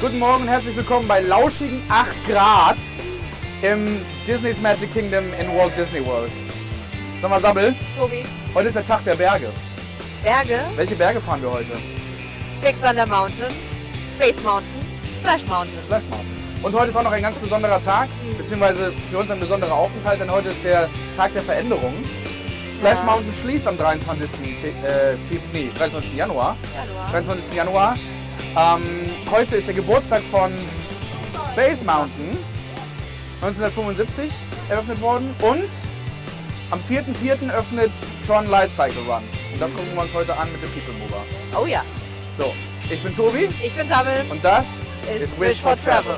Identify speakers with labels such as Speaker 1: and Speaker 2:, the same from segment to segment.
Speaker 1: Guten Morgen und herzlich willkommen bei lauschigen 8 Grad im Disney's Magic Kingdom in Walt Disney World. Sag mal, Sabbel.
Speaker 2: Tobi.
Speaker 1: Heute ist der Tag der Berge.
Speaker 2: Berge?
Speaker 1: Welche Berge fahren wir heute?
Speaker 2: Big Thunder Mountain, Space Mountain, Splash Mountain.
Speaker 1: Splash Mountain. Und heute ist auch noch ein ganz besonderer Tag, beziehungsweise für uns ein besonderer Aufenthalt, denn heute ist der Tag der Veränderung. Splash Mountain schließt am 23. Januar. 23. Januar. Heute ist der Geburtstag von Space Mountain, 1975 eröffnet worden, und am 4.4. öffnet schon Light Cycle Run. Und das gucken wir uns heute an mit dem People Mover.
Speaker 2: Oh ja.
Speaker 1: So, ich bin Tobi.
Speaker 2: Ich bin Sabbel.
Speaker 1: Und das ist Wish for Travel.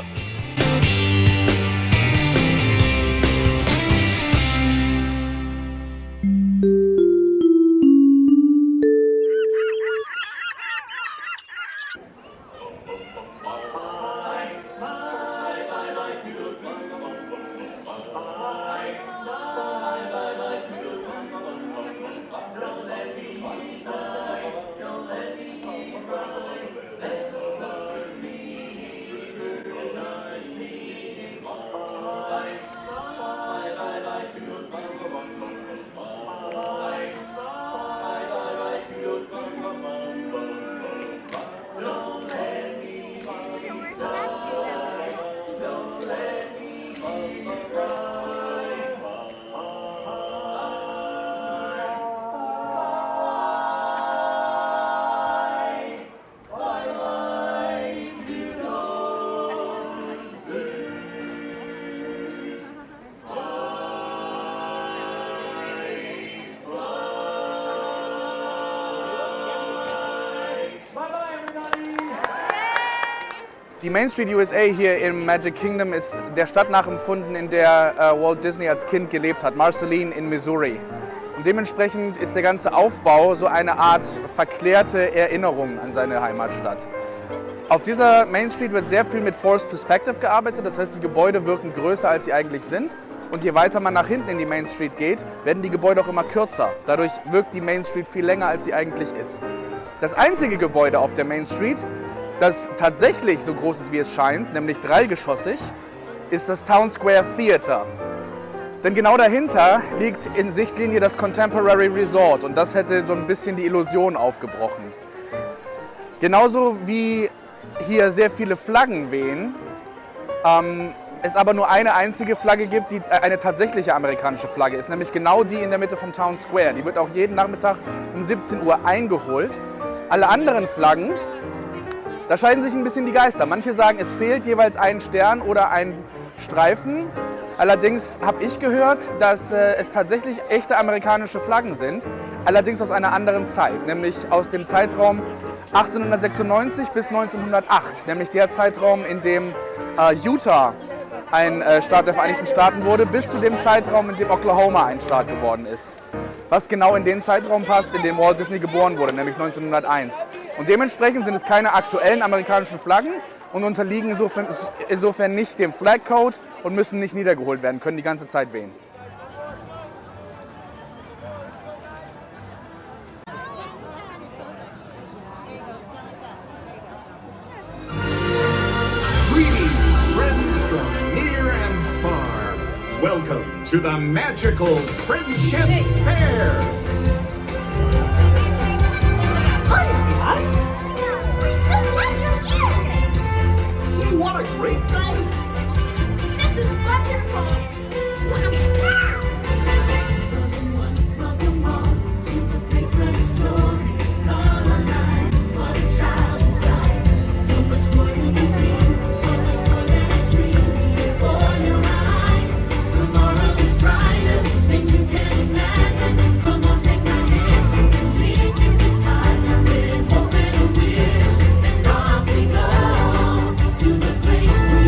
Speaker 1: Die Main Street USA hier im Magic Kingdom ist der Stadt nachempfunden, in der Walt Disney als Kind gelebt hat, Marceline in Missouri. Und dementsprechend ist der ganze Aufbau so eine Art verklärte Erinnerung an seine Heimatstadt. Auf dieser Main Street wird sehr viel mit Forced Perspective gearbeitet, das heißt, die Gebäude wirken größer, als sie eigentlich sind. Und je weiter man nach hinten in die Main Street geht, werden die Gebäude auch immer kürzer. Dadurch wirkt die Main Street viel länger, als sie eigentlich ist. Das einzige Gebäude auf der Main Street, das tatsächlich so groß ist, wie es scheint, nämlich dreigeschossig, ist das Town Square Theater. Denn genau dahinter liegt in Sichtlinie das Contemporary Resort und das hätte so ein bisschen die Illusion aufgebrochen. Genauso wie hier sehr viele Flaggen wehen, es aber nur eine einzige Flagge gibt, die eine tatsächliche amerikanische Flagge ist, nämlich genau die in der Mitte vom Town Square. Die wird auch jeden Nachmittag um 17 Uhr eingeholt. Alle anderen Flaggen, da scheiden sich ein bisschen die Geister. Manche sagen, es fehlt jeweils ein Stern oder ein Streifen. Allerdings habe ich gehört, dass es tatsächlich echte amerikanische Flaggen sind, allerdings aus einer anderen Zeit, nämlich aus dem Zeitraum 1896 bis 1908, nämlich der Zeitraum, in dem Utah ein Staat der Vereinigten Staaten wurde, bis zu dem Zeitraum, in dem Oklahoma ein Staat geworden ist. Was genau in den Zeitraum passt, in dem Walt Disney geboren wurde, nämlich 1901. Und dementsprechend sind es keine aktuellen amerikanischen Flaggen und unterliegen insofern nicht dem Flag Code und müssen nicht niedergeholt werden, können die ganze Zeit wehen.
Speaker 3: Welcome to the magical Friendship Fair!
Speaker 4: Hi, everybody! We're so glad you're here!
Speaker 3: What a great night!
Speaker 4: This is wonderful! Let's go! Welcome all to the place where the stories come alive. What a child inside, so much more to be seen, so much more than a dream before your eyes. Tomorrow is brighter than you can imagine. Come on, take my hand, lead me goodbye, with hope and a wish, and off we go to the place we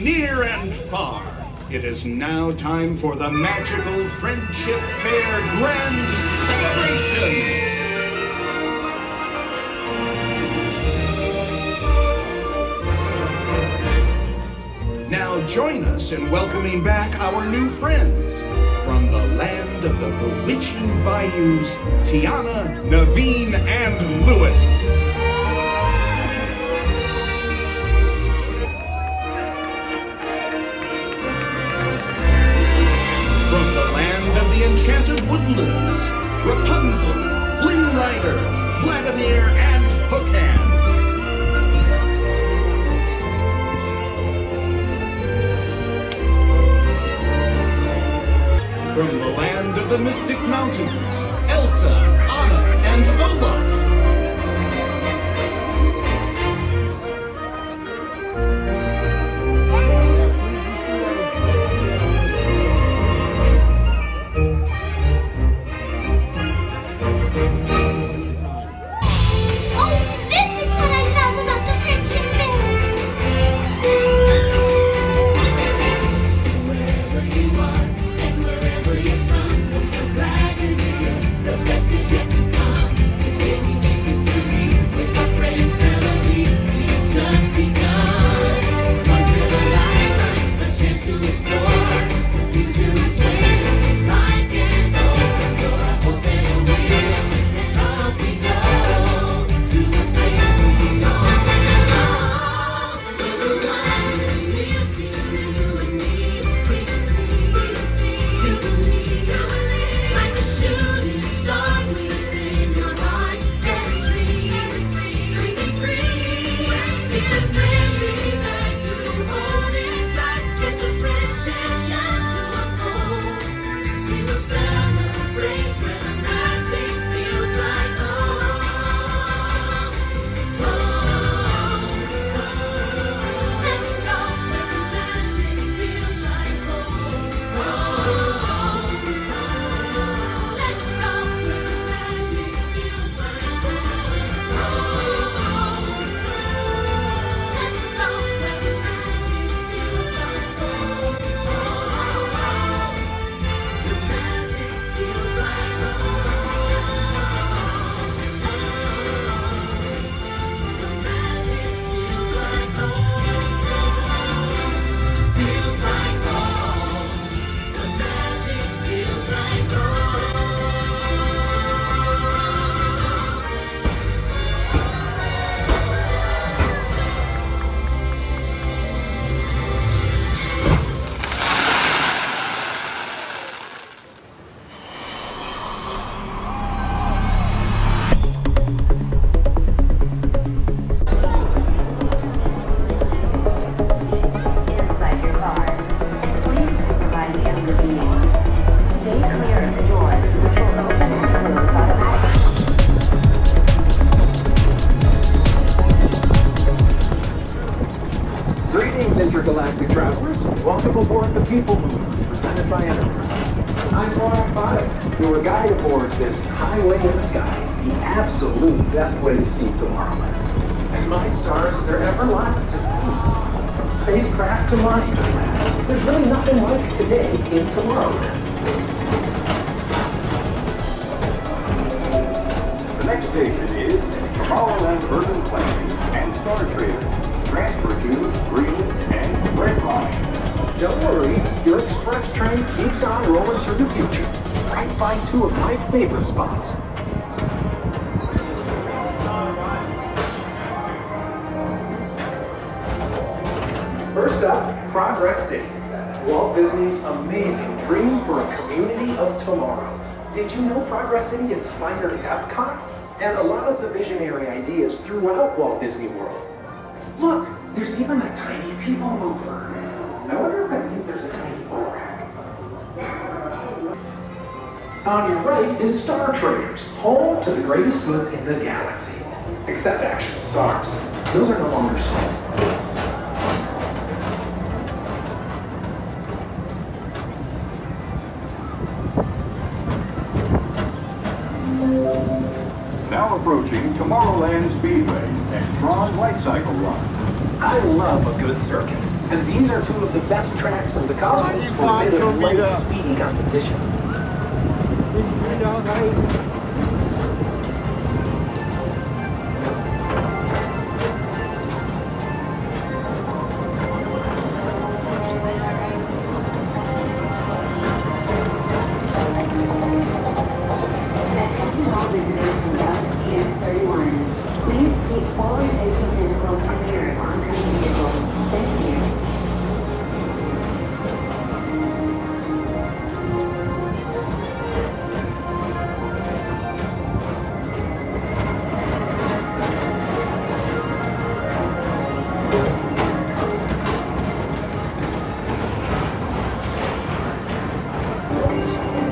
Speaker 3: near and far. It is now time for the magical Friendship Fair Grand Celebration. Now join us in welcoming back our new friends from the land of the bewitching bayous, Tiana, Naveen, and Lewis. From the land of the enchanted woodlands, Rapunzel, Flynn Rider, Vladimir, and Hookhand. From the land of the Mystic Mountains, Elsa, Anna, and Olaf.
Speaker 5: Intergalactic travelers, welcome aboard the People Mover, presented by Enterprise. I'm Ron 5, your guide aboard this highway in the sky, the absolute best way to see Tomorrowland. And my stars, there are ever lots to see. From spacecraft to monster maps, there's really nothing like today in Tomorrowland.
Speaker 6: The next station is Tomorrowland Urban Planning and Star Traders. Transfer to Greenland and Red Line.
Speaker 5: Don't worry, your express train keeps on rolling through the future, right by two of my favorite spots. First up, Progress City, Walt Disney's amazing dream for a community of tomorrow. Did you know Progress City inspired Epcot and a lot of the visionary ideas throughout Walt Disney World? Look, there's even a tiny people mover. I wonder if that means there's a tiny Borak. On your right is Star Traders, home to the greatest goods in the galaxy. Except actual stars. Those are no longer sold.
Speaker 6: Now approaching Tomorrowland Speedway and Tron Light Cycle Run.
Speaker 5: I love a good circuit. And these are two of the best tracks in the cosmos for a bit of light, speedy competition.
Speaker 7: Attention all visitors from Galaxy M31. Please keep forward-facing tentacles clear of oncoming vehicles. Thank you.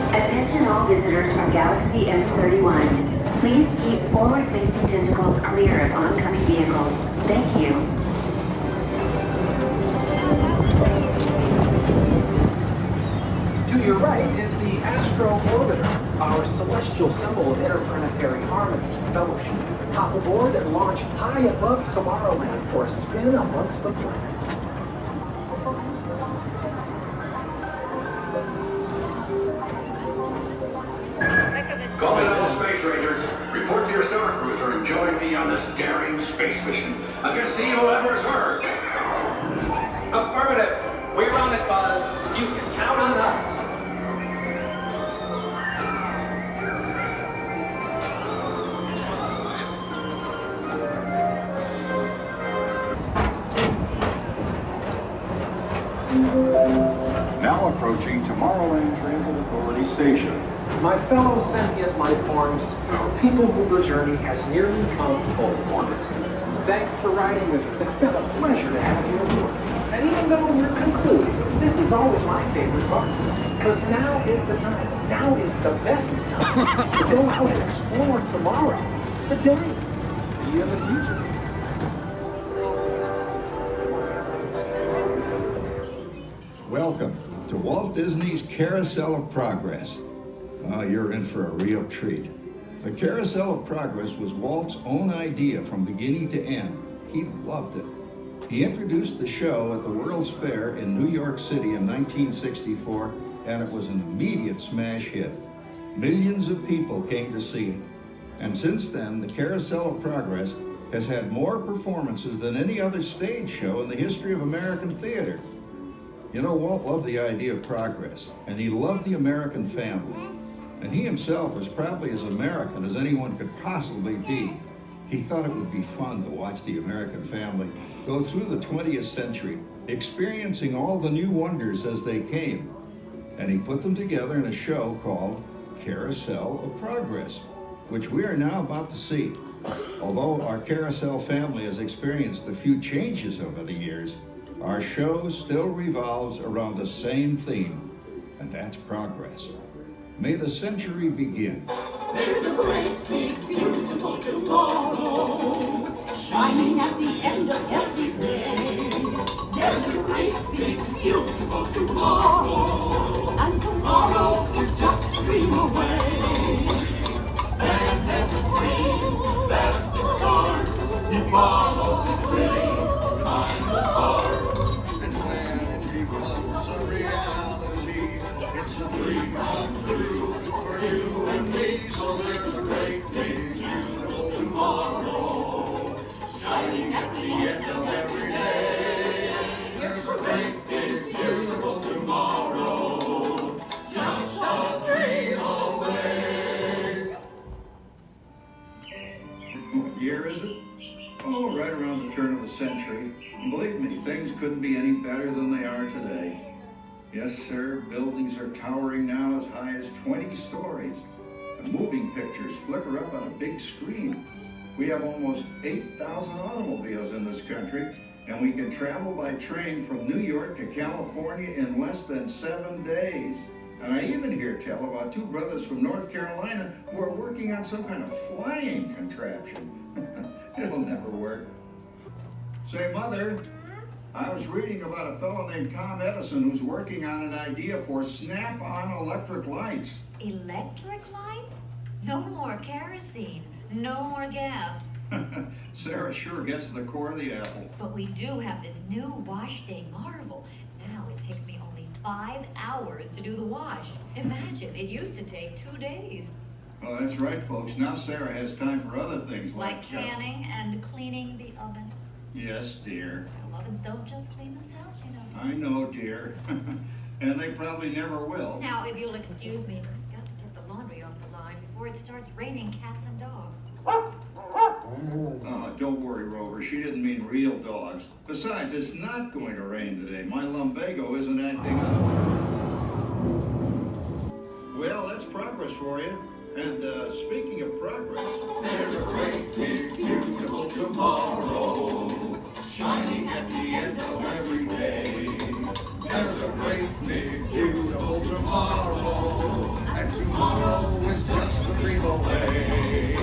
Speaker 7: Attention all visitors from Galaxy M31. Please keep forward-facing tentacles clear of oncoming vehicles. Thank you.
Speaker 5: To your right is the Astro Orbiter, our celestial symbol of interplanetary harmony and fellowship. Hop aboard and launch high above Tomorrowland for a spin amongst the planets.
Speaker 6: Calling all space rangers, report to your star cruiser and join me on this daring space mission against the evil Emperor's herd.
Speaker 5: Affirmative. We're on it, Buzz. You can count on us.
Speaker 6: Now approaching Tomorrowland Transit Authority Station.
Speaker 5: My fellow sentient life forms, our people mover journey has nearly come full orbit. Thanks for riding with us. It's been a pleasure to have you aboard. And even though we're concluding, this is always my favorite part. Because now is the time. Now is the best time to go out and explore tomorrow. Today. See you in the future.
Speaker 8: Welcome to Walt Disney's Carousel of Progress. You're in for a real treat. The Carousel of Progress was Walt's own idea from beginning to end. He loved it. He introduced the show at the World's Fair in New York City in 1964, and it was an immediate smash hit. Millions of people came to see it. And since then, the Carousel of Progress has had more performances than any other stage show in the history of American theater. You know, Walt loved the idea of progress, and he loved the American family. And he himself was probably as American as anyone could possibly be. He thought it would be fun to watch the American family go through the 20th century, experiencing all the new wonders as they came. And he put them together in a show called Carousel of Progress, which we are now about to see. Although our Carousel family has experienced a few changes over the years, our show still revolves around the same theme, and that's progress. May the century begin.
Speaker 4: There's a great, big, beautiful tomorrow, shining at the end of every day. There's a great, big, beautiful tomorrow, and tomorrow is just a dream away. And there's a dream that's to start, tomorrow's a dream, kind of hard.
Speaker 9: And when it becomes a reality, it's a dream come true for you and me. So there's a great, big, beautiful tomorrow, shining at the end of every day. There's a great, big, beautiful tomorrow, just a dream away.
Speaker 8: What year is it? Oh, right around the turn of the century. And believe me, things couldn't be any better than they are today. Yes, sir, buildings are towering now as high as 20 stories. And moving pictures flicker up on a big screen. We have almost 8,000 automobiles in this country, and we can travel by train from New York to California in less than 7 days. And I even hear tell about two brothers from North Carolina who are working on some kind of flying contraption. It'll never work. Say, Mother, I was reading about a fellow named Tom Edison who's working on an idea for snap-on electric lights.
Speaker 10: Electric lights? No more kerosene, no more gas.
Speaker 8: Sarah sure gets to the core of the apple.
Speaker 4: But we do have this new wash day marvel. Now it takes me only 5 hours to do the wash. Imagine, it used to take 2 days.
Speaker 8: Oh, that's right, folks. Now Sarah has time for other things
Speaker 4: Like canning and cleaning the oven.
Speaker 8: Yes, dear.
Speaker 4: Well, ovens don't just clean themselves, you know.
Speaker 8: I know, dear. And they probably never will.
Speaker 4: Now, if you'll excuse me, I've got to get the laundry off the line before it starts raining cats and dogs.
Speaker 8: Don't worry, Rover. She didn't mean real dogs. Besides, it's not going to rain today. My lumbago isn't acting up. Well, that's progress for you. And speaking of progress,
Speaker 9: There's a great, big, beautiful tomorrow shining at the end of every day. There's a great, big, beautiful tomorrow, and tomorrow is just a dream away.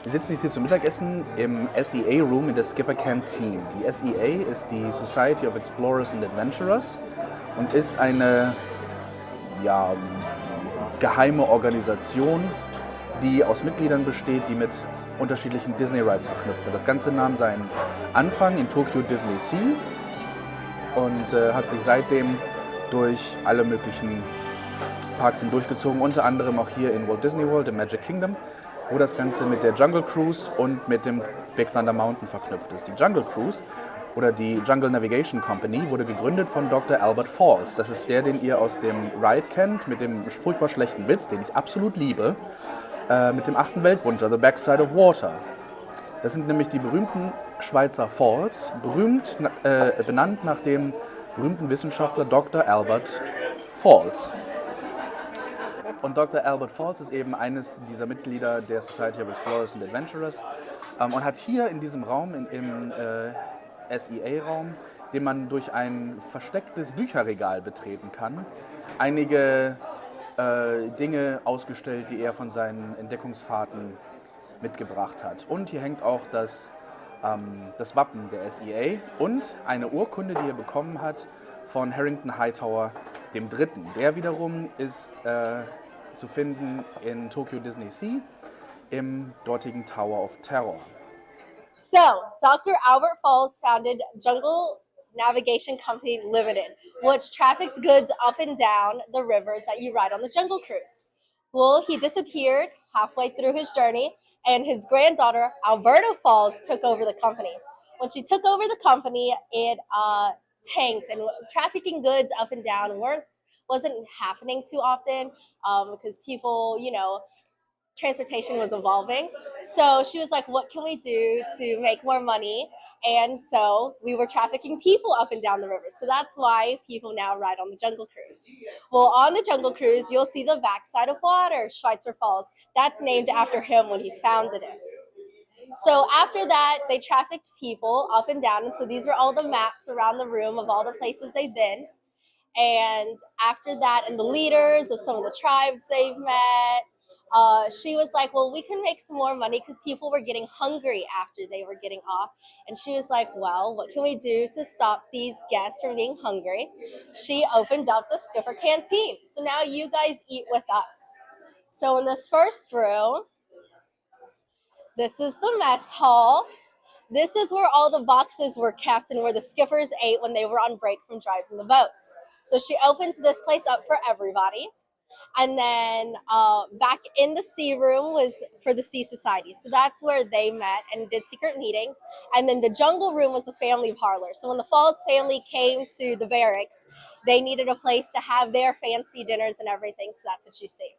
Speaker 1: Wir sitzen jetzt hier zum Mittagessen im SEA Room in der Skipper Canteen. Die SEA ist die Society of Explorers and Adventurers und ist eine geheime Organisation, die aus Mitgliedern besteht, die mit unterschiedlichen Disney Rides verknüpft sind. Das Ganze nahm seinen Anfang in Tokyo Disney Sea und hat sich seitdem durch alle möglichen Parks hindurchgezogen, unter anderem auch hier in Walt Disney World im Magic Kingdom, wo das Ganze mit der Jungle Cruise und mit dem Big Thunder Mountain verknüpft ist. Die Jungle Cruise oder die Jungle Navigation Company wurde gegründet von Dr. Albert Falls. Das ist der, den ihr aus dem Ride kennt, mit dem furchtbar schlechten Witz, den ich absolut liebe, mit dem 8. Weltwunder, The Backside of Water. Das sind nämlich die berühmten Schweizer Falls, benannt nach dem berühmten Wissenschaftler Dr. Albert Falls. Und Dr. Albert Falls ist eben eines dieser Mitglieder der Society of Explorers and Adventurers und hat hier in diesem Raum, im SEA-Raum, den man durch ein verstecktes Bücherregal betreten kann, einige Dinge ausgestellt, die er von seinen Entdeckungsfahrten mitgebracht hat. Und hier hängt auch das Wappen der SEA und eine Urkunde, die er bekommen hat von Harrington Hightower III. Der wiederum ist zu finden in Tokyo Disney Sea im dortigen Tower of Terror.
Speaker 10: So, Dr. Albert Falls founded Jungle Navigation Company Limited, which trafficked goods up and down the rivers that you ride on the Jungle Cruise. Well, he disappeared halfway through his journey, and his granddaughter, Alberta Falls, took over the company. When she took over the company, it tanked, and trafficking goods up and down wasn't happening too often because people, transportation was evolving. So she was like, what can we do to make more money? And so we were trafficking people up and down the river. So that's why people now ride on the Jungle Cruise. Well, on the Jungle Cruise, you'll see the backside of water, Schweitzer Falls. That's named after him when he founded it. So after that, they trafficked people up and down. And so these were all the maps around the room of all the places they've been. And after that, and the leaders of some of the tribes they've met, she was like, well, we can make some more money because people were getting hungry after they were getting off. And she was like, well, what can we do to stop these guests from being hungry? She opened up the Skipper Canteen. So now you guys eat with us. So in this first room, this is the mess hall. This is where all the boxes were kept and where the skippers ate when they were on break from driving the boats. So she opened this place up for everybody. And then back in the sea room was for the Sea Society. So that's where they met and did secret meetings. And then the jungle room was a family parlor. So when the Falls family came to the barracks, they needed a place to have their fancy dinners and everything. So that's what you see.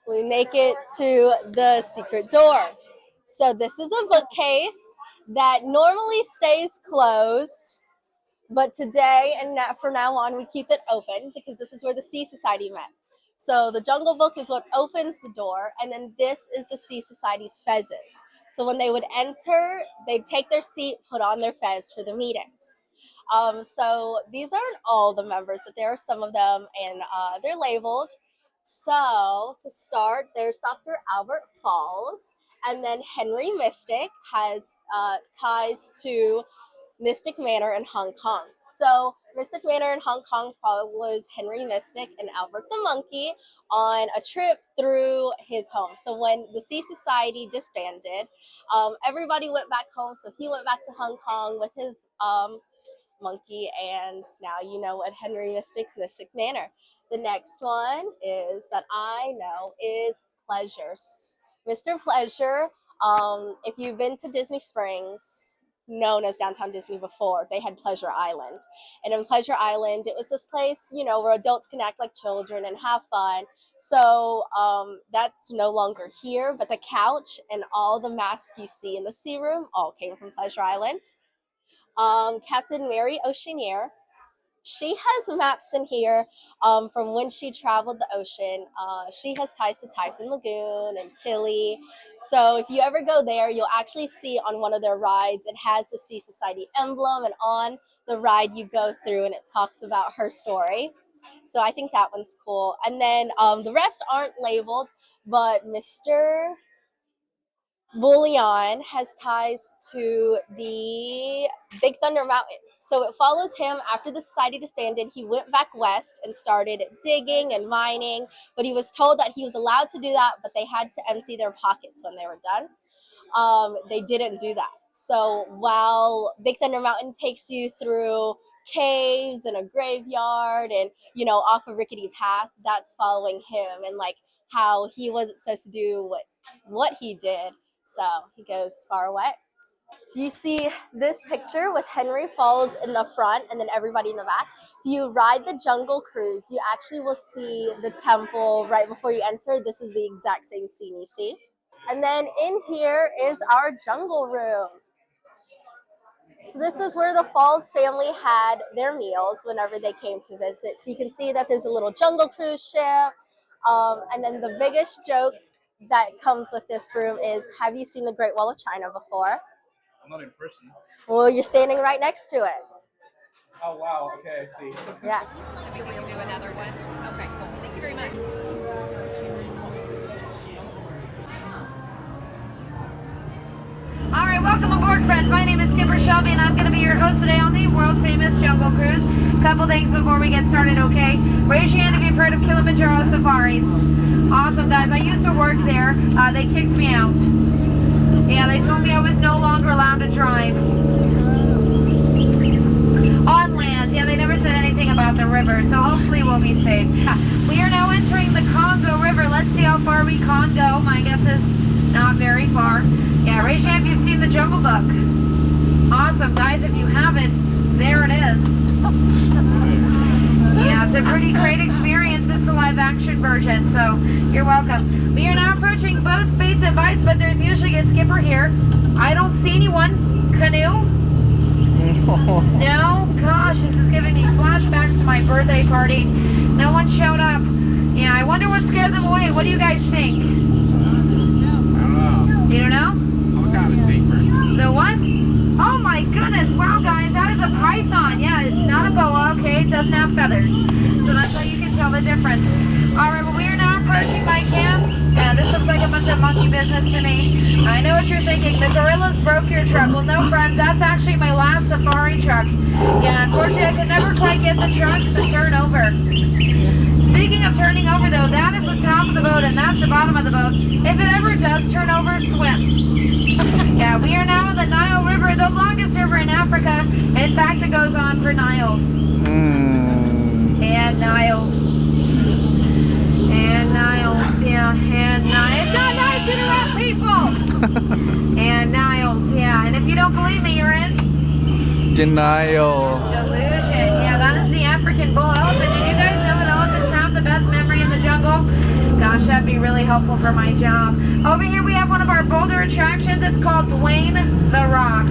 Speaker 10: We make it to the secret door. So this is a bookcase that normally stays closed. But today and from now on, we keep it open because this is where the Sea Society met. So the Jungle Book is what opens the door, and then this is the Sea Society's fezzes. So when they would enter, they'd take their seat, put on their fez for the meetings. So these aren't all the members, but there are some of them, and they're labeled. So to start, there's Dr. Albert Falls, and then Henry Mystic has ties to Mystic Manor in Hong Kong. So Mystic Manor in Hong Kong follows Henry Mystic and Albert the Monkey on a trip through his home. So when the Sea Society disbanded, everybody went back home. So he went back to Hong Kong with his monkey, and now you know what Henry Mystic's Mystic Manor. The next one is that I know is Pleasures. Mr. Pleasure, if you've been to Disney Springs, known as Downtown Disney before, they had Pleasure Island. And in Pleasure Island, it was this place, where adults can act like children and have fun. So that's no longer here, but the couch and all the masks you see in the sea room all came from Pleasure Island. Captain Mary Oceaneer, she has maps in here from when she traveled the ocean. She has ties to Typhoon Lagoon and Tilly. So if you ever go there, you'll actually see on one of their rides, it has the Sea Society emblem, and on the ride you go through and it talks about her story. So I think that one's cool. And then the rest aren't labeled, but Mr. Bullion has ties to the Big Thunder Mountain. So it follows him after the society disbanded. He went back west and started digging and mining, but he was told that he was allowed to do that, but they had to empty their pockets when they were done. They didn't do that. So while Big Thunder Mountain takes you through caves and a graveyard and, off a rickety path, that's following him and like how he wasn't supposed to do what he did. So he goes far away. You see this picture with Henry Falls in the front and then everybody in the back. If you ride the Jungle Cruise, you actually will see the temple right before you enter. This is the exact same scene you see. And then in here is our jungle room. So this is where the Falls family had their meals whenever they came to visit. So you can see that there's a little Jungle Cruise ship. And then the biggest joke that comes with this room is, have you seen the Great Wall of China before?
Speaker 1: I'm not in person.
Speaker 10: Well, you're standing right next to it.
Speaker 1: Oh, wow. Okay, I see.
Speaker 10: Yeah.
Speaker 2: Maybe we can do another one. Okay, cool. Thank you very much. All right, welcome aboard, friends. My name is Skipper Shelby, and I'm going to be your host today on the world-famous Jungle Cruise. Couple things before we get started, okay? Raise your hand if you've heard of Kilimanjaro Safaris. Awesome, guys. I used to work there. They kicked me out. Yeah, they told me I was no longer allowed to drive. On land, yeah, they never said anything about the river, so hopefully we'll be safe. We are now entering the Congo River. Let's see how far we can go. My guess is not very far. Yeah, raise your hand if you've seen the Jungle Book. Awesome, guys, if you haven't, there it is. Yeah, it's a pretty great experience. It's the live action version, so you're welcome. We are now approaching boats, baits, and bites, but there's usually a skipper here. I don't see anyone. Canoe? No? Gosh, this is giving me flashbacks to my birthday party. No one showed up. Yeah, I wonder what scared them away. What do you guys think?
Speaker 1: I don't know.
Speaker 2: You don't know?
Speaker 1: What kind of snake version?
Speaker 2: The what? Oh my goodness, wow guys, that is a python. Yeah, it's not a boa, okay, it doesn't have feathers. So that's how you can tell the difference. Alright, well we are now approaching my camp. Yeah, this looks like a bunch of monkey business to me. I know what you're thinking, the gorillas broke your truck. Well no friends, that's actually my last safari truck. Yeah, unfortunately I could never quite get the trucks to turn over. Speaking of turning over though, that is the top of the boat and that's the bottom of the boat. If it ever does turn over, swim. Yeah, we are now in the Nile River, the longest river in Africa. In fact, it goes on for Niles. And Niles. And Niles, yeah, and Niles. It's not nice to interrupt people! And Niles, yeah. And if you don't believe me, you're in?
Speaker 1: Denial.
Speaker 2: Delusion. Yeah, that is the African bull elephant. Did you guys know that elephants have the best memory in the jungle? Gosh, that'd be really helpful for my job. Over here we have one of our boulder attractions. It's called Dwayne the Rock.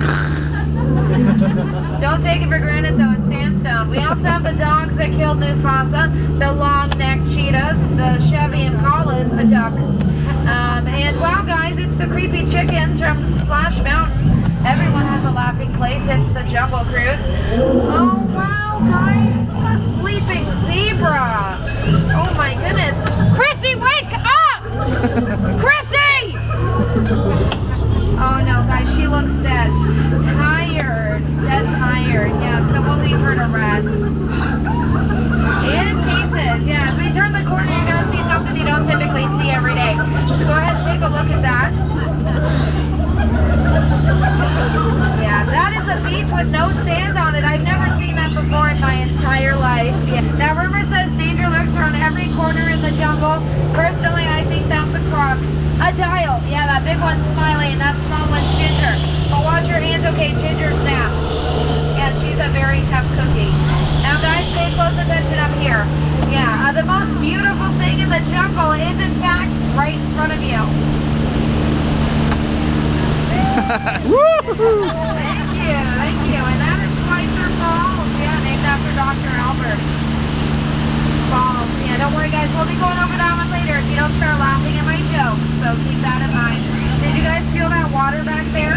Speaker 2: Don't take it for granted though, it's sandstone. We also have the dogs that killed Mufasa, the long-necked cheetahs, the Chevy Impalas, a duck. And wow guys, it's the creepy chickens from Splash Mountain. Everyone has a laughing place. It's the Jungle Cruise. Oh wow guys, a sleeping zebra. Oh my goodness. Chrissy, wake up! Chrissy! Oh no, guys, she looks dead. Tired. Dead tired. Yeah, so we'll leave her to rest. In pieces. Yeah, as we turn the corner, you're going to see something you don't typically see every day. So go ahead and take a look at that. Yeah, that is a beach with no sand on it. I've never seen that before in my entire life. Yeah. Now, rumor says danger lurks around every corner in the jungle. Personally, I think that's a croc. A dial. Yeah, that big one's Smiley and that small one's Ginger. But watch your hands, okay? Ginger snaps. Yeah, she's a very tough cookie. Now, guys, pay close attention up here. Yeah, the most beautiful thing in the jungle is, in fact, right in front of you. Thank you. And that is Schweitzer Falls. Yeah, named after Dr. Albert. Falls. Yeah, don't worry guys, we'll be going over that one later if you don't start laughing at my jokes, so keep that in mind. Did you guys feel that water back there?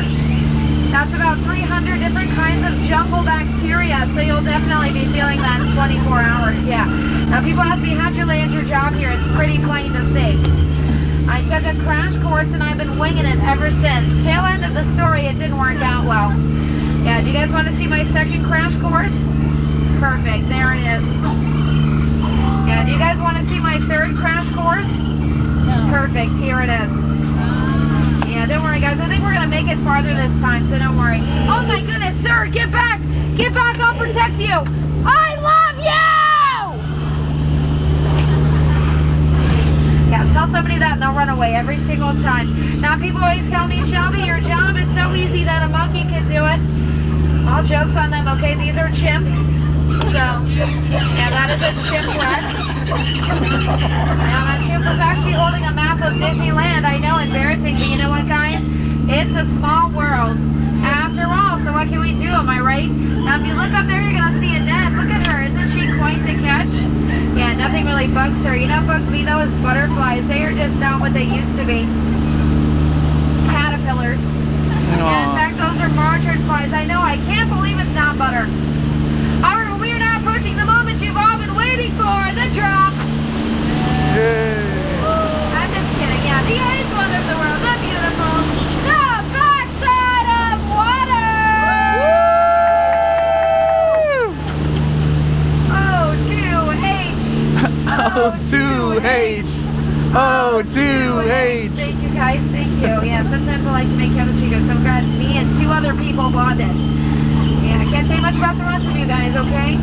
Speaker 2: That's about 300 different kinds of jungle bacteria, so you'll definitely be feeling that in 24 hours, yeah. Now people ask me, how'd you land your job here? It's pretty plain to see. I took a crash course and I've been winging it ever since. Tail end of the story, it didn't work out well. Yeah, do you guys want to see my second crash course? Perfect, there it is. Yeah, do you guys want to see my third crash course? No. Perfect, here it is. Yeah, don't worry guys, I think we're going to make it farther this time, so don't worry. Oh my goodness, sir, get back! Get back, I'll protect you! I love you! Yeah, tell somebody that and they'll run away every single time. Now people always tell me, Shelby, your job is so easy that a monkey can do it. All jokes on them, okay? These are chimps. So, yeah, that is a chimp wreck. Now, that chimp was actually holding a map of Disneyland. I know, embarrassing, but you know what, guys? It's a small world. After all, so what can we do, am I right? Now, if you look up there, you're going to see Annette. Look at her. Isn't she quite the catch? Yeah, nothing really bugs her. You know what bugs me, though, is butterflies. They are just not what they used to be. Caterpillars. Yeah, in fact, those are margarine flies. I know, I can't believe it's not butter. Alright, well, we are now approaching the moment you've all been waiting for, the drop. I'm just kidding, yeah, the eighth wonder of the world, the beautiful, the backside of water.
Speaker 1: O2H. O2H.
Speaker 2: Thank you guys. Thank you. Yeah, sometimes I like to make chemistry jokes. I'm glad me and 2 other people bonded. Yeah, I can't say much about the rest of you guys, okay?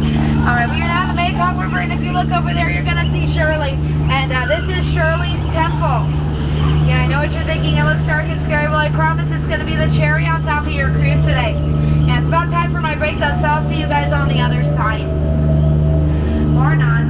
Speaker 2: All right, we are now in the Mekong River, and if you look over there, you're gonna see Shirley. And this is Shirley's temple. Yeah, I know what you're thinking. It looks dark and scary. Well, I promise it's gonna be the cherry on top of your cruise today. Yeah, it's about time for my break though, so I'll see you guys on the other side. Or not.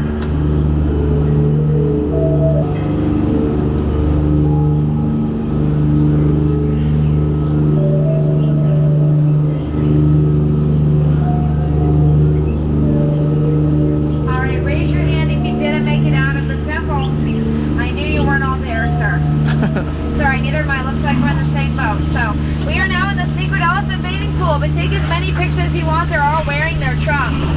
Speaker 2: But take as many pictures as you want. They're all wearing their trunks.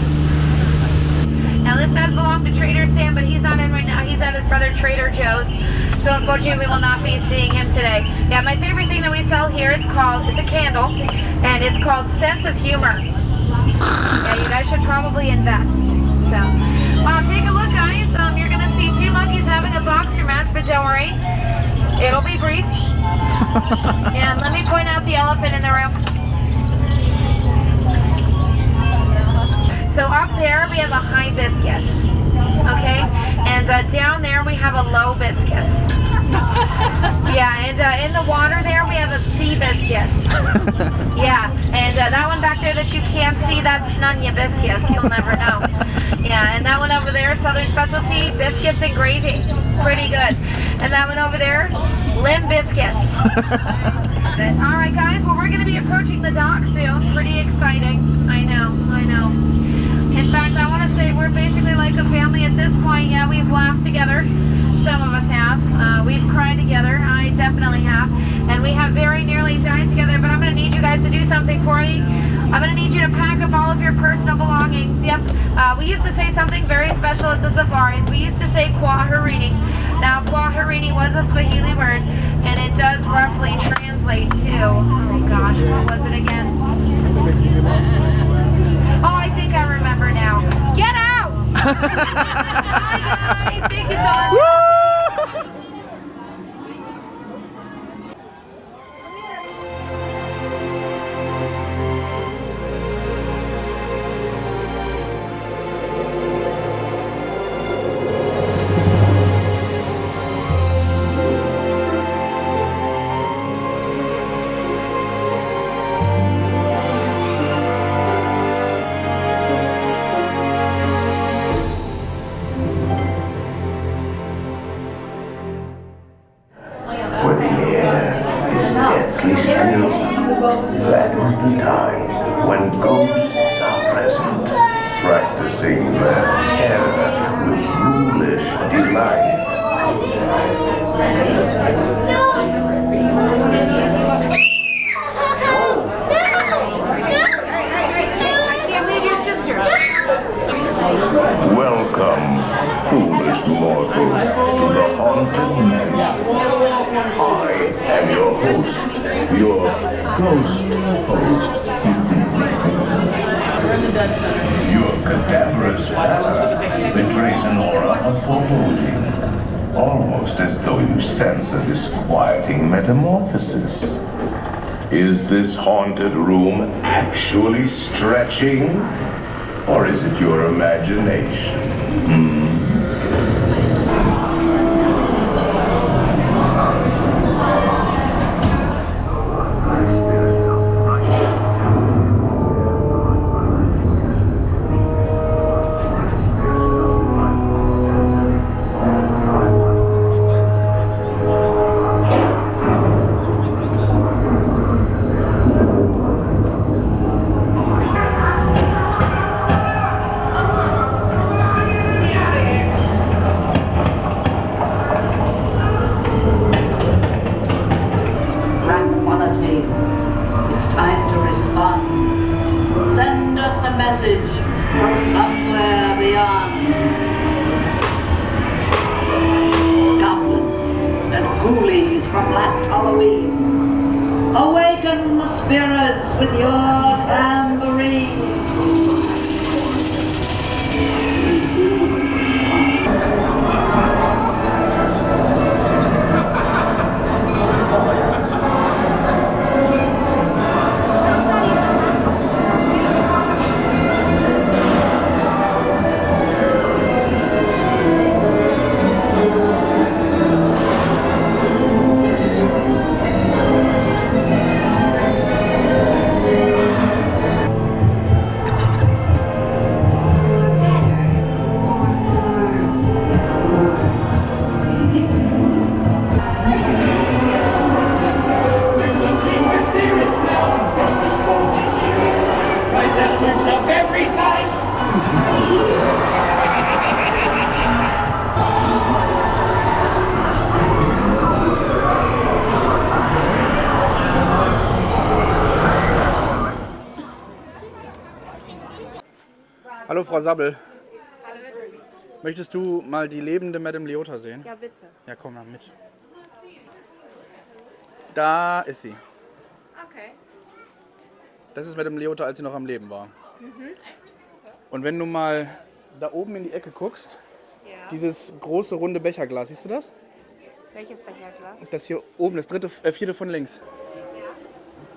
Speaker 2: Now this does belong to Trader Sam, but he's not in right now. He's at his brother Trader Joe's. So unfortunately we will not be seeing him today. Yeah, my favorite thing that we sell here, it's a candle, and it's called Sense of Humor. Yeah, you guys should probably invest. So, well, take a look, guys. You're gonna see 2 monkeys having a boxer match, but don't worry, it'll be brief. And let me point out the elephant in the room. So up there we have a hibiscus, okay? And down there we have a low biscus. Yeah, and in the water there we have a sea biscus. Yeah, and that one back there that you can't see, that's nunya-biscus, you'll never know. Yeah, and that one over there, Southern Specialty, biscuits and gravy, pretty good. And that one over there, limbiscus. All right, guys, well, we're gonna be approaching the dock soon. Pretty exciting, I know. In fact, I want to say we're basically like a family at this point. Yeah, we've laughed together. Some of us have. We've cried together. I definitely have. And we have very nearly died together. But I'm going to need you guys to do something for me. I'm going to need you to pack up all of your personal belongings. Yep. We used to say something very special at the safaris. We used to say kwaherini. Now, kwaherini was a Swahili word, and it does roughly translate to, oh gosh, what was it again? Oh, I think I remember now. Get out! Bye, guys. Thank you so much.
Speaker 11: When the air is deathly still, that is the time when ghosts are present, practicing their terror with ghoulish delight.
Speaker 2: I can't leave your sisters.
Speaker 11: Welcome, foolish mortals, to the haunted mansion. I am your host, your ghost host. Your cadaverous pallor betrays an aura of foreboding, almost as though you sense a disquieting metamorphosis. Is this haunted room actually stretching, or is it your imagination?
Speaker 1: Hallo Frau Sabbel. Möchtest du mal die lebende Madame Leota sehen?
Speaker 2: Ja, bitte.
Speaker 1: Ja, komm mal mit. Da ist sie.
Speaker 2: Okay.
Speaker 1: Das ist Madame Leota, als sie noch am Leben war. Und wenn du mal da oben in die Ecke guckst, dieses große runde Becherglas, siehst du das?
Speaker 2: Welches Becherglas?
Speaker 1: Das hier oben, das vierte von links.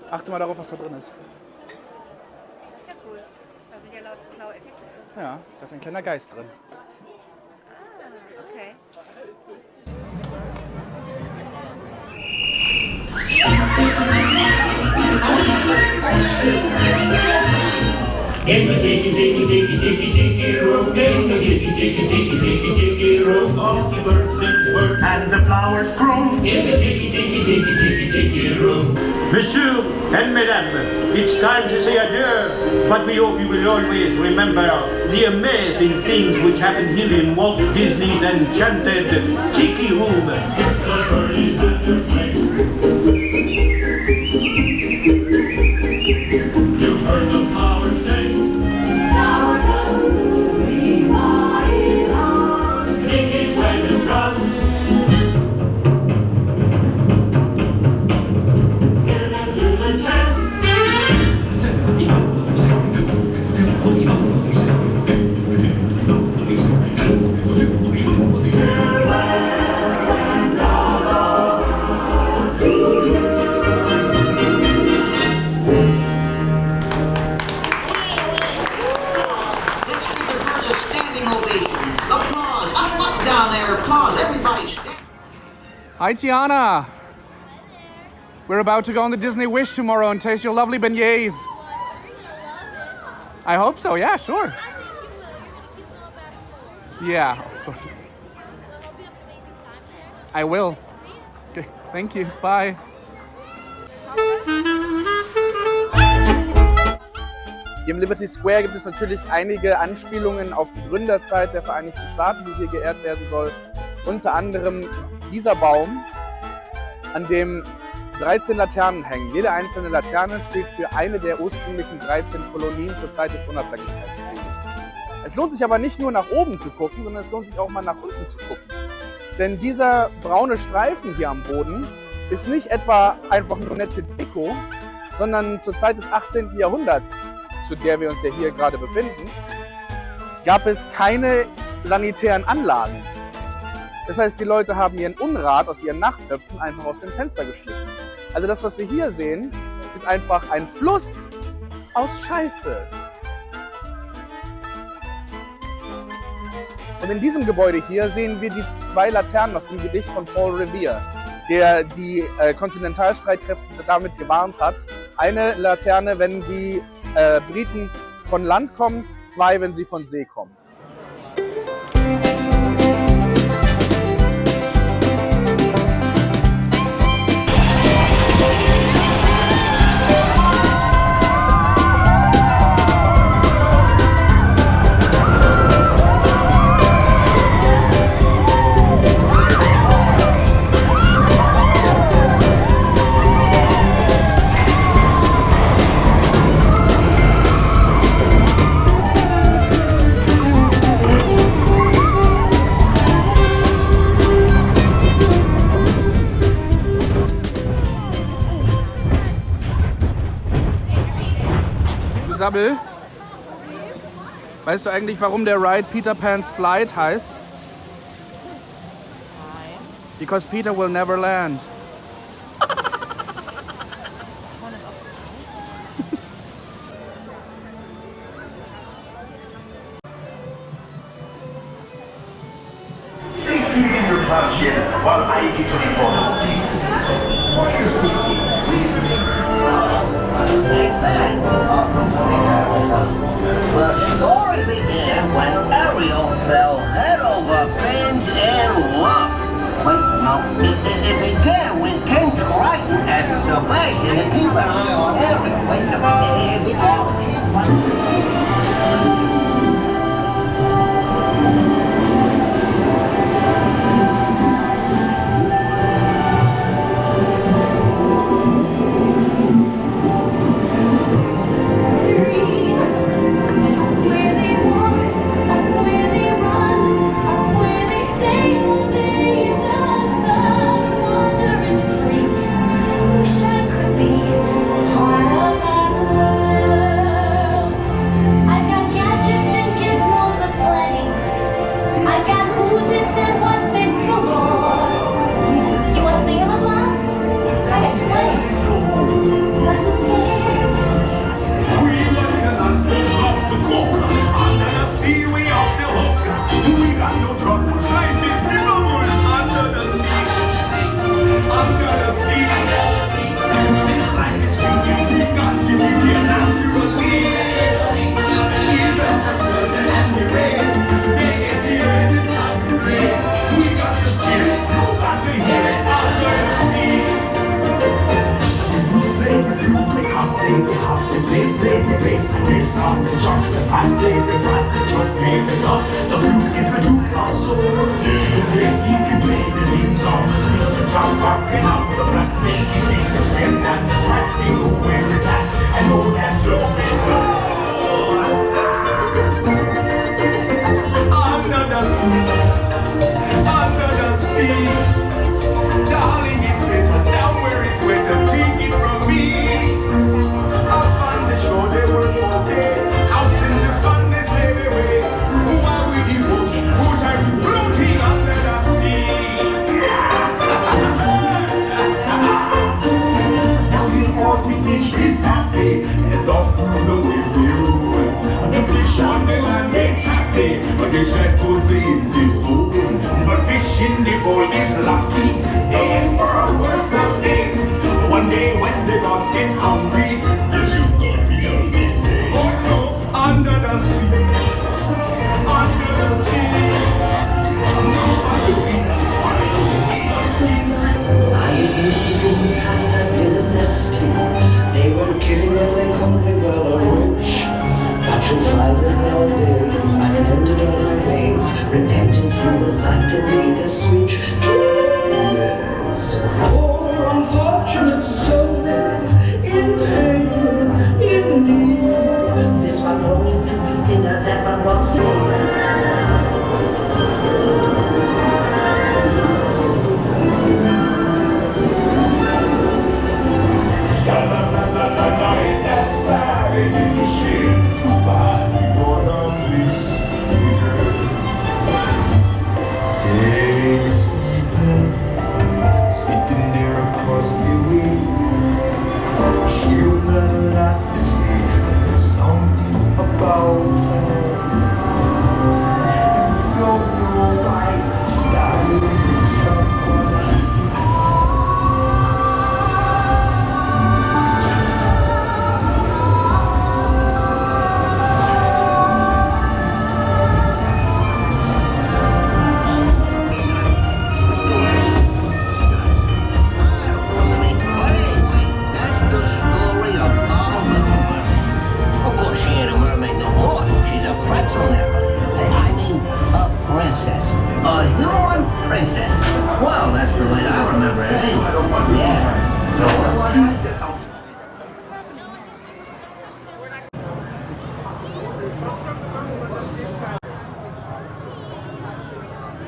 Speaker 1: Achte mal darauf, was da drin ist.
Speaker 2: Das ist ja cool. Da sind ja laut blaue Effekte.
Speaker 1: Ja, da ist ein kleiner Geist drin.
Speaker 2: Okay.
Speaker 4: In the ticky room, in the ticky room, all the birds sing work and the flowers grow. In the ticky room.
Speaker 12: Monsieur and Madame, it's time to say adieu, but we hope you will always remember the amazing things which happened here in Walt Disney's enchanted Tiki Room.
Speaker 4: The birdies have their play. You heard the flowers sing. Tiki's waving drums. Hear them do the chant.
Speaker 1: Hi, Tiana. We're about to go on the Disney Wish tomorrow and taste your lovely beignets. I hope so. Yeah, sure. Yeah, of course. I will. Okay, thank you. Bye. Hier im Liberty Square gibt es natürlich einige Anspielungen auf die Gründerzeit der Vereinigten Staaten, die hier geehrt werden soll. Unter anderem dieser Baum, an dem 13 Laternen hängen. Jede einzelne Laterne steht für eine der ursprünglichen 13 Kolonien zur Zeit des Unabhängigkeitskrieges. Es lohnt sich aber nicht nur nach oben zu gucken, sondern es lohnt sich auch mal nach unten zu gucken. Denn dieser braune Streifen hier am Boden ist nicht etwa einfach nur nette Deko, sondern zur Zeit des 18. Jahrhunderts, zu der wir uns ja hier gerade befinden, gab es keine sanitären Anlagen. Das heißt, die Leute haben ihren Unrat aus ihren Nachttöpfen einfach aus dem Fenster geschmissen. Also das, was wir hier sehen, ist einfach ein Fluss aus Scheiße. Und in diesem Gebäude hier sehen wir die 2 Laternen aus dem Gedicht von Paul Revere, der die Kontinentalstreitkräfte damit gewarnt hat. Eine Laterne, wenn die Briten von Land kommen, 2, wenn sie von See kommen. Sabbel, weißt du eigentlich, warum der Ride Peter Pan's Flight heißt? Nein. Because Peter will never land.
Speaker 11: Stay tuned in your function while I get to report on this. For your safety, please remain
Speaker 13: The story began when Ariel fell head over fins and rock. Wait, no, it began when King Triton asked Sebastian to keep an eye on Ariel. Wait, no, it began when King Triton...
Speaker 4: Street, where they walk.
Speaker 11: It's on the jump, the pass, play the pass, the jump, play the jump. The fluke is the duke of soul. The play, he can play the leaves on the steel. The jump, rocking out the blackfish. He sings the step and the strike. They go where it's at, and no can blow it. Under the sea, under the sea. Darling, it's better down where it's wetter. Take it from me. Up on the shore they work all day. Out in the sun they slave away. While we devote, put and floating under the sea. Now the orky fish is happy as off through the waves they roll. And the fish on the land ain't happy, but they said goes the Indian bowl. But fish in the bowl is lucky, they ain't for a worse of things. One day when they must get hungry, yes you got me on the day. Oh no, under the sea, under the sea. Nobody beats fire.
Speaker 14: I knew the past had been a nasty. They weren't kidding when they called me well or rich. But you'll find that nowadays I've mended all my ways. Repentance in the light and need a switch. Yes, poor unfortunate souls in pain, in need. This one going to be thinner than my monster.
Speaker 11: Hey, sleeping, sitting there across the way. She don't got a lot to say, but there's something about her. And we don't know why. Darling, it's just what she is.
Speaker 13: Well, that's the way I remember it anyway. Yeah.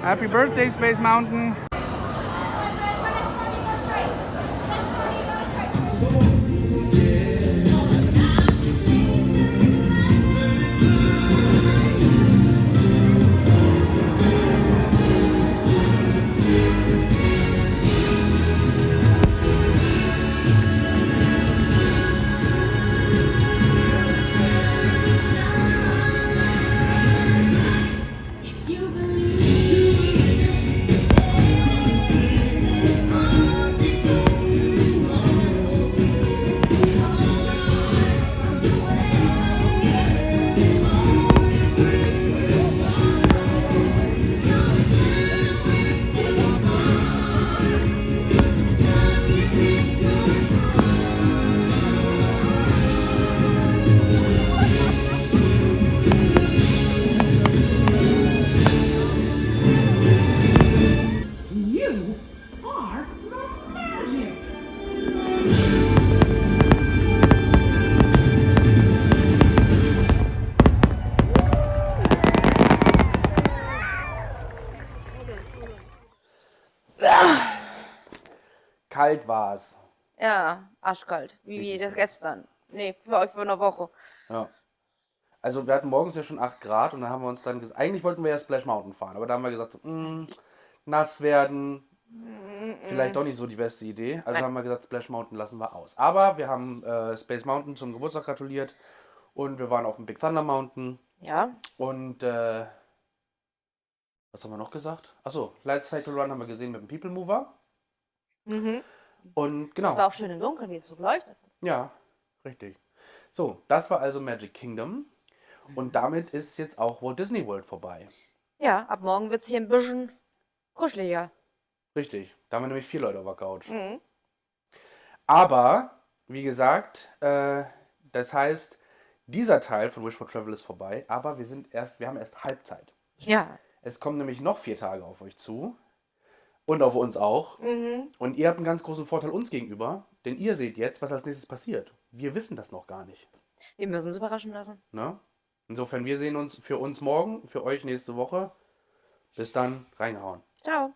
Speaker 1: Happy birthday, Space Mountain. Kalt war's.
Speaker 2: Ja, arschkalt. Wie das gestern. Nee, für euch vor einer Woche.
Speaker 1: Ja. Also wir hatten morgens ja schon 8 Grad und dann haben wir uns dann gesagt, eigentlich wollten wir ja Splash Mountain fahren, aber da haben wir gesagt, so, nass werden, vielleicht doch nicht so die beste Idee. Also haben wir gesagt, Splash Mountain lassen wir aus. Aber wir haben Space Mountain zum Geburtstag gratuliert und wir waren auf dem Big Thunder Mountain.
Speaker 2: Ja.
Speaker 1: Und was haben wir noch gesagt? Achso, Light Cycle Run haben wir gesehen mit dem People Mover.
Speaker 2: Mhm.
Speaker 1: Und genau.
Speaker 2: Das war auch schön im Dunkeln, wie es so geleuchtet hat.
Speaker 1: Ja, richtig. So, das war also Magic Kingdom. Und damit ist jetzt auch Walt Disney World vorbei.
Speaker 2: Ja, ab morgen wird es hier ein bisschen kuscheliger.
Speaker 1: Richtig, da haben wir nämlich 4 Leute auf der Couch.
Speaker 2: Mhm.
Speaker 1: Aber, wie gesagt, das heißt, Dieser Teil von Wish for Travel ist vorbei, aber wir haben erst Halbzeit.
Speaker 15: Ja.
Speaker 1: Es kommen nämlich noch 4 Tage auf euch zu und auf uns auch. Und ihr habt einen ganz großen Vorteil uns gegenüber, denn ihr seht jetzt, was als nächstes passiert. Wir wissen das noch gar nicht.
Speaker 15: Wir müssen uns überraschen lassen.
Speaker 1: Ne? Insofern, wir sehen uns für uns morgen, für euch nächste Woche. Bis dann, reingehauen.
Speaker 15: Ciao.